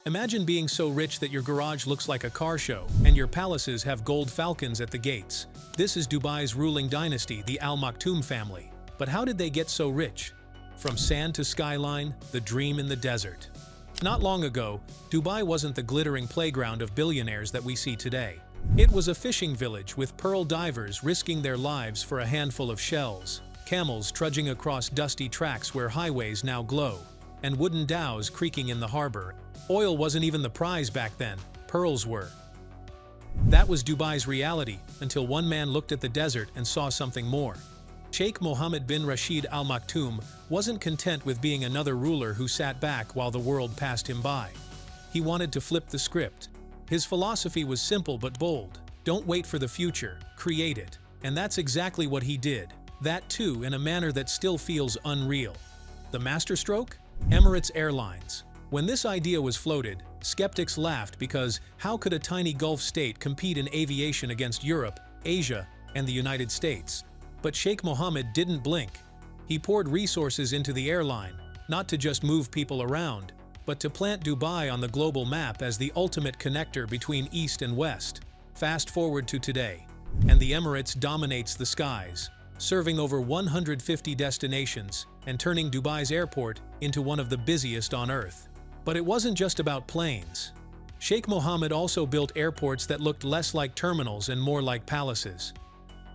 Imagine being so rich that your garage looks like a car show, and your palaces have gold falcons at the gates. This is Dubai's ruling dynasty, the Al Maktoum family. But how did they get so rich? From sand to skyline, the dream in the desert. Not long ago, Dubai wasn't the glittering playground of billionaires that we see today. It was a fishing village with pearl divers risking their lives for a handful of shells, camels trudging across dusty tracks where highways now glow, and wooden dhows creaking in the harbor. Oil wasn't even the prize back then, pearls were. That was Dubai's reality, until one man looked at the desert and saw something more. Sheikh Mohammed bin Rashid Al Maktoum wasn't content with being another ruler who sat back while the world passed him by. He wanted to flip the script. His philosophy was simple but bold. Don't wait for the future, create it. And that's exactly what he did. That too in a manner that still feels unreal. The masterstroke? Emirates Airlines. When this idea was floated, skeptics laughed because how could a tiny Gulf state compete in aviation against Europe, Asia, and the United States? But Sheikh Mohammed didn't blink. He poured resources into the airline, not to just move people around, but to plant Dubai on the global map as the ultimate connector between East and West. Fast forward to today, and the Emirates dominates the skies, serving over 150 destinations and turning Dubai's airport into one of the busiest on Earth. But it wasn't just about planes. Sheikh Mohammed also built airports that looked less like terminals and more like palaces.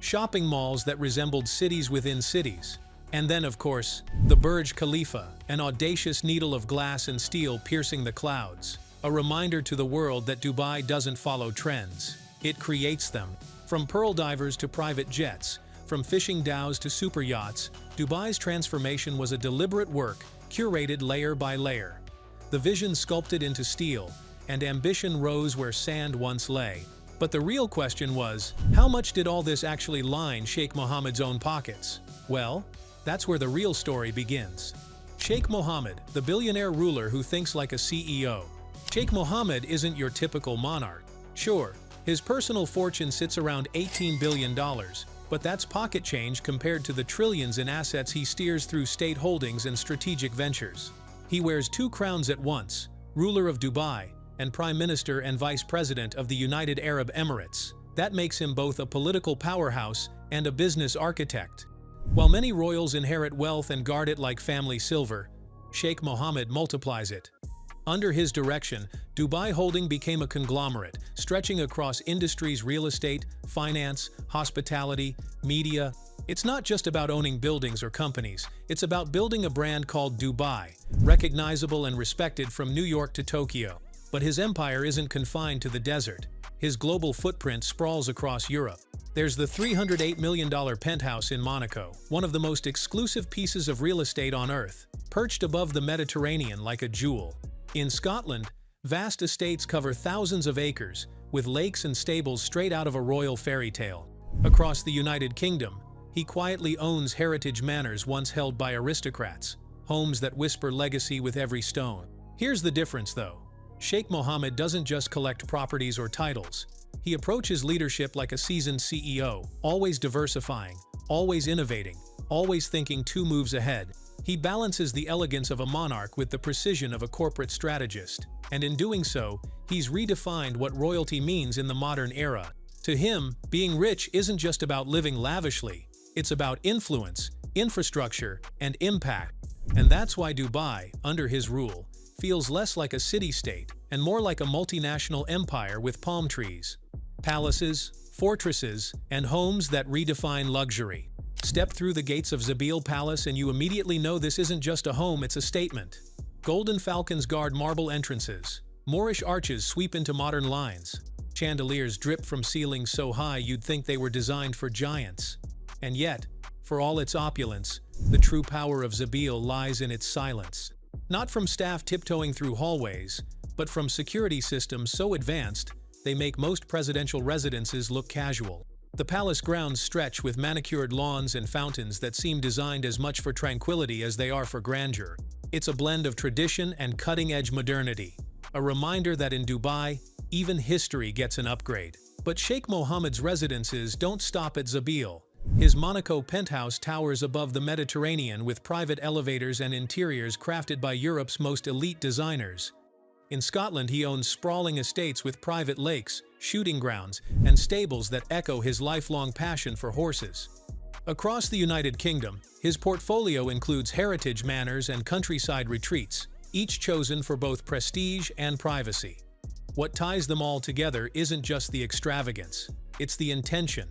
Shopping malls that resembled cities within cities. And then, of course, the Burj Khalifa, an audacious needle of glass and steel piercing the clouds. A reminder to the world that Dubai doesn't follow trends. It creates them. From pearl divers to private jets, from fishing dhows to super yachts, Dubai's transformation was a deliberate work, curated layer by layer. The vision sculpted into steel, and ambition rose where sand once lay. But the real question was, how much did all this actually line Sheikh Mohammed's own pockets? Well, that's where the real story begins. Sheikh Mohammed, the billionaire ruler who thinks like a CEO. Sheikh Mohammed isn't your typical monarch. Sure, his personal fortune sits around $18 billion, but that's pocket change compared to the trillions in assets he steers through state holdings and strategic ventures. He wears two crowns at once, ruler of Dubai and Prime Minister and Vice President of the United Arab Emirates. That makes him both a political powerhouse and a business architect. While many royals inherit wealth and guard it like family silver, Sheikh Mohammed multiplies it. Under his direction, Dubai Holding became a conglomerate, stretching across industries: real estate, finance, hospitality, media. It's not just about owning buildings or companies, it's about building a brand called Dubai, recognizable and respected from New York to Tokyo. But his empire isn't confined to the desert. His global footprint sprawls across Europe. There's the $308 million penthouse in Monaco, one of the most exclusive pieces of real estate on Earth, perched above the Mediterranean like a jewel. In Scotland, vast estates cover thousands of acres, with lakes and stables straight out of a royal fairy tale. Across the United Kingdom, he quietly owns heritage manors once held by aristocrats, homes that whisper legacy with every stone. Here's the difference, though. Sheikh Mohammed doesn't just collect properties or titles. He approaches leadership like a seasoned CEO, always diversifying, always innovating, always thinking two moves ahead. He balances the elegance of a monarch with the precision of a corporate strategist. And in doing so, he's redefined what royalty means in the modern era. To him, being rich isn't just about living lavishly. It's about influence, infrastructure, and impact. And that's why Dubai, under his rule, feels less like a city-state and more like a multinational empire with palm trees, palaces, fortresses, and homes that redefine luxury. Step through the gates of Zabeel Palace and you immediately know this isn't just a home, it's a statement. Golden falcons guard marble entrances. Moorish arches sweep into modern lines. Chandeliers drip from ceilings so high you'd think they were designed for giants. And yet, for all its opulence, the true power of Zabeel lies in its silence. Not from staff tiptoeing through hallways, but from security systems so advanced, they make most presidential residences look casual. The palace grounds stretch with manicured lawns and fountains that seem designed as much for tranquility as they are for grandeur. It's a blend of tradition and cutting-edge modernity. A reminder that in Dubai, even history gets an upgrade. But Sheikh Mohammed's residences don't stop at Zabeel. His Monaco penthouse towers above the Mediterranean with private elevators and interiors crafted by Europe's most elite designers. In Scotland, he owns sprawling estates with private lakes, shooting grounds, and stables that echo his lifelong passion for horses. Across the United Kingdom, his portfolio includes heritage manors and countryside retreats, each chosen for both prestige and privacy. What ties them all together isn't just the extravagance, it's the intention.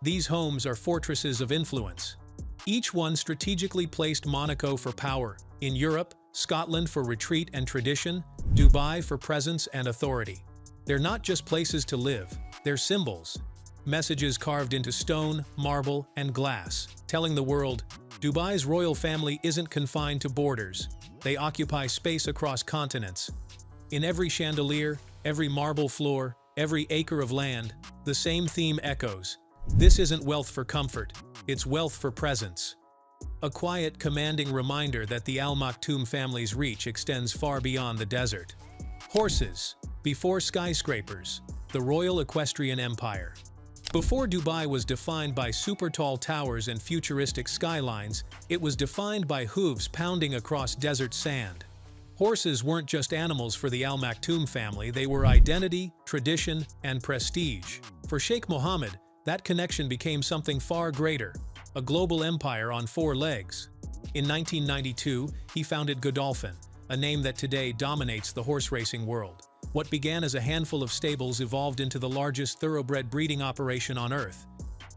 These homes are fortresses of influence. Each one strategically placed Monaco for power, in Europe, Scotland for retreat and tradition, Dubai for presence and authority. They're not just places to live, they're symbols. Messages carved into stone, marble, and glass, telling the world, Dubai's royal family isn't confined to borders. They occupy space across continents. In every chandelier, every marble floor, every acre of land, the same theme echoes. This isn't wealth for comfort, it's wealth for presence. A quiet, commanding reminder that the Al Maktoum family's reach extends far beyond the desert. Horses, before skyscrapers, the Royal Equestrian Empire. Before Dubai was defined by super-tall towers and futuristic skylines, it was defined by hooves pounding across desert sand. Horses weren't just animals for the Al Maktoum family, they were identity, tradition, and prestige. For Sheikh Mohammed, that connection became something far greater, a global empire on 4 legs. In 1992, he founded Godolphin, a name that today dominates the horse racing world. What began as a handful of stables evolved into the largest thoroughbred breeding operation on Earth.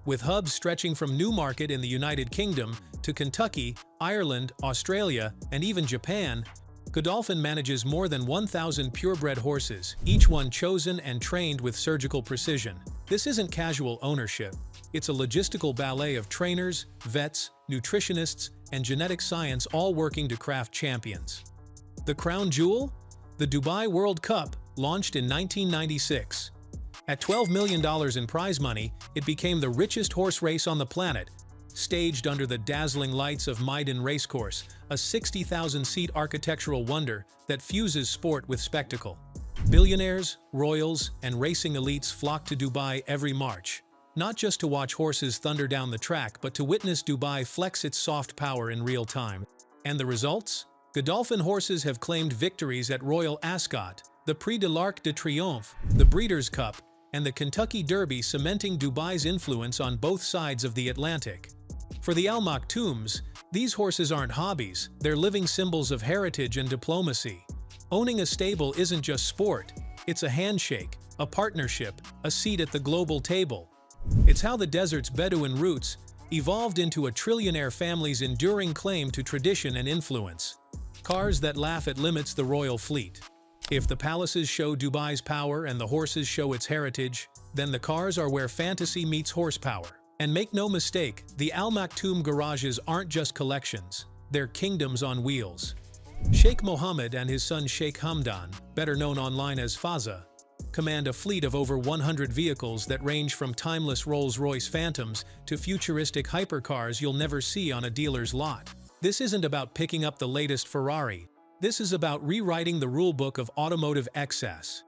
With hubs stretching from Newmarket in the United Kingdom to Kentucky, Ireland, Australia, and even Japan, Godolphin manages more than 1,000 purebred horses, each one chosen and trained with surgical precision. This isn't casual ownership. It's a logistical ballet of trainers, vets, nutritionists, and genetic science all working to craft champions. The crown jewel? The Dubai World Cup, launched in 1996. At $12 million in prize money, it became the richest horse race on the planet, staged under the dazzling lights of Maidan Racecourse, a 60,000-seat architectural wonder that fuses sport with spectacle. Billionaires, royals, and racing elites flock to Dubai every March, not just to watch horses thunder down the track, but to witness Dubai flex its soft power in real time. And the results? Godolphin horses have claimed victories at Royal Ascot, the Prix de l'Arc de Triomphe, the Breeders' Cup, and the Kentucky Derby, cementing Dubai's influence on both sides of the Atlantic. For the Al Maktoums, these horses aren't hobbies, they're living symbols of heritage and diplomacy. Owning a stable isn't just sport, it's a handshake, a partnership, a seat at the global table. It's how the desert's Bedouin roots evolved into a trillionaire family's enduring claim to tradition and influence. Cars that laugh at limits the royal fleet. If the palaces show Dubai's power and the horses show its heritage, then the cars are where fantasy meets horsepower. And make no mistake, the Al Maktoum garages aren't just collections, they're kingdoms on wheels. Sheikh Mohammed and his son Sheikh Hamdan, better known online as Fazza, command a fleet of over 100 vehicles that range from timeless Rolls-Royce Phantoms to futuristic hypercars you'll never see on a dealer's lot. This isn't about picking up the latest Ferrari. This is about rewriting the rulebook of automotive excess.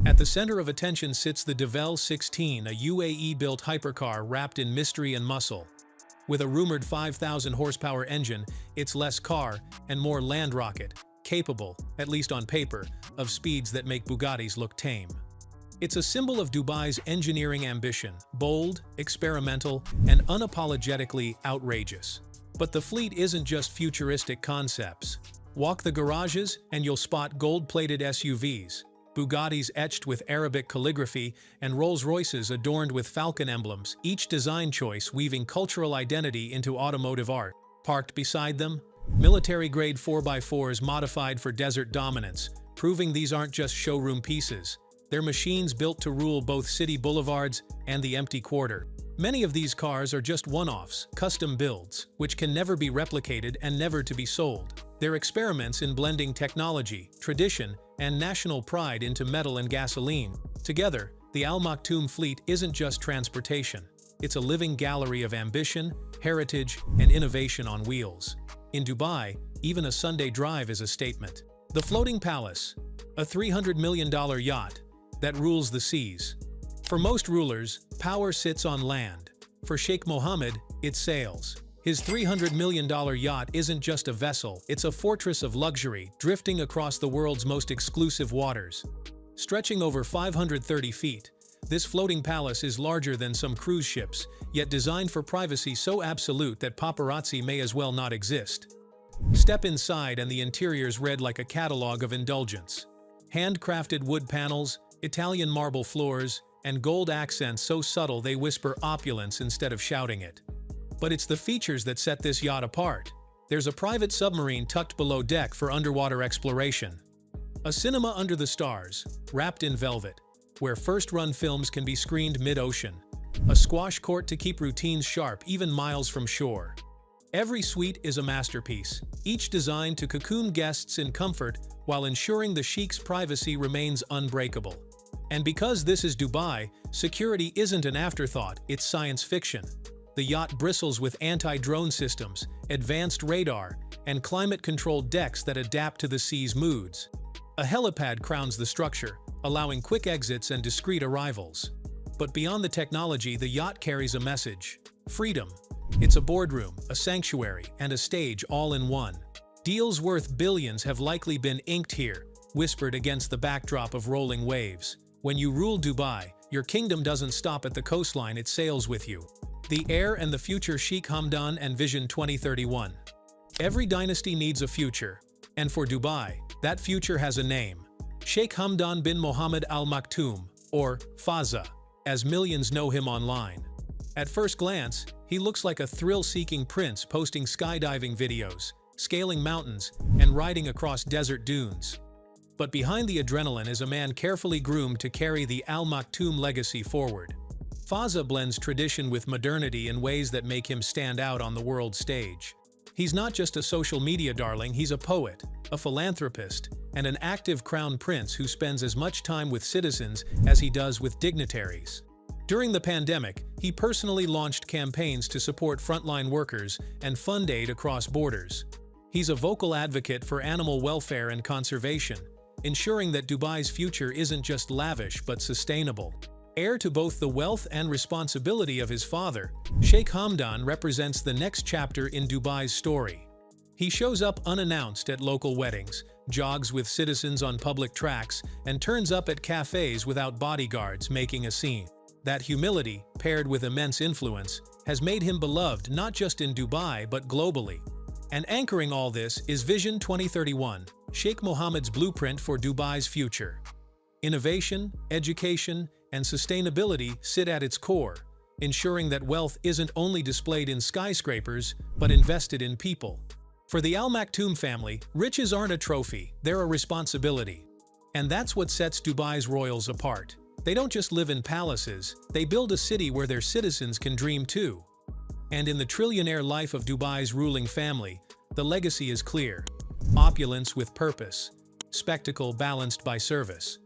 At the center of attention sits the Devel 16, a UAE-built hypercar wrapped in mystery and muscle. With a rumored 5,000 horsepower engine, it's less car and more land rocket, capable, at least on paper, of speeds that make Bugattis look tame. It's a symbol of Dubai's engineering ambition, bold, experimental, and unapologetically outrageous. But the fleet isn't just futuristic concepts. Walk the garages and you'll spot gold-plated SUVs, Bugattis etched with Arabic calligraphy, and Rolls-Royces adorned with falcon emblems, each design choice weaving cultural identity into automotive art. Parked beside them, military-grade 4x4s modified for desert dominance, proving these aren't just showroom pieces. They're machines built to rule both city boulevards and the empty quarter. Many of these cars are just one-offs, custom builds, which can never be replicated and never to be sold. They're experiments in blending technology, tradition, and national pride into metal and gasoline. Together, the Al Maktoum fleet isn't just transportation. It's a living gallery of ambition, heritage, and innovation on wheels. In Dubai, even a Sunday drive is a statement. The Floating Palace, a $300 million yacht that rules the seas. For most rulers, power sits on land. For Sheikh Mohammed, it sails. His $300 million yacht isn't just a vessel, it's a fortress of luxury, drifting across the world's most exclusive waters. Stretching over 530 feet, this floating palace is larger than some cruise ships, yet designed for privacy so absolute that paparazzi may as well not exist. Step inside and the interior's read like a catalog of indulgence. Handcrafted wood panels, Italian marble floors, and gold accents so subtle they whisper opulence instead of shouting it. But it's the features that set this yacht apart. There's a private submarine tucked below deck for underwater exploration. A cinema under the stars, wrapped in velvet, where first-run films can be screened mid-ocean. A squash court to keep routines sharp even miles from shore. Every suite is a masterpiece, each designed to cocoon guests in comfort while ensuring the Sheikh's privacy remains unbreakable. And because this is Dubai, security isn't an afterthought, it's science fiction. The yacht bristles with anti-drone systems, advanced radar, and climate-controlled decks that adapt to the sea's moods. A helipad crowns the structure, allowing quick exits and discreet arrivals. But beyond the technology, the yacht carries a message: freedom. It's a boardroom, a sanctuary, and a stage all in one. Deals worth billions have likely been inked here, whispered against the backdrop of rolling waves. When you rule Dubai, your kingdom doesn't stop at the coastline, it sails with you. The Heir and the Future, Sheikh Mohammed and Vision 2031. Every dynasty needs a future, and for Dubai, that future has a name: Sheikh Hamdan bin Mohammed Al Maktoum, or Fazza, as millions know him online. At first glance, he looks like a thrill-seeking prince posting skydiving videos, scaling mountains, and riding across desert dunes. But behind the adrenaline is a man carefully groomed to carry the Al Maktoum legacy forward. Fazza blends tradition with modernity in ways that make him stand out on the world stage. He's not just a social media darling, he's a poet, a philanthropist, and an active crown prince who spends as much time with citizens as he does with dignitaries. During the pandemic, he personally launched campaigns to support frontline workers and fund aid across borders. He's a vocal advocate for animal welfare and conservation, ensuring that Dubai's future isn't just lavish but sustainable. Heir to both the wealth and responsibility of his father, Sheikh Hamdan represents the next chapter in Dubai's story. He shows up unannounced at local weddings, jogs with citizens on public tracks, and turns up at cafes without bodyguards, making a scene. That humility, paired with immense influence, has made him beloved not just in Dubai but globally. And anchoring all this is Vision 2031, Sheikh Mohammed's blueprint for Dubai's future. Innovation, education, and sustainability sit at its core, ensuring that wealth isn't only displayed in skyscrapers but invested in people. For the Al Maktoum family, riches aren't a trophy, they're a responsibility. And that's what sets Dubai's royals apart. They don't just live in palaces, they build a city where their citizens can dream too. And in the trillionaire life of Dubai's ruling family, the legacy is clear: opulence with purpose, spectacle balanced by service.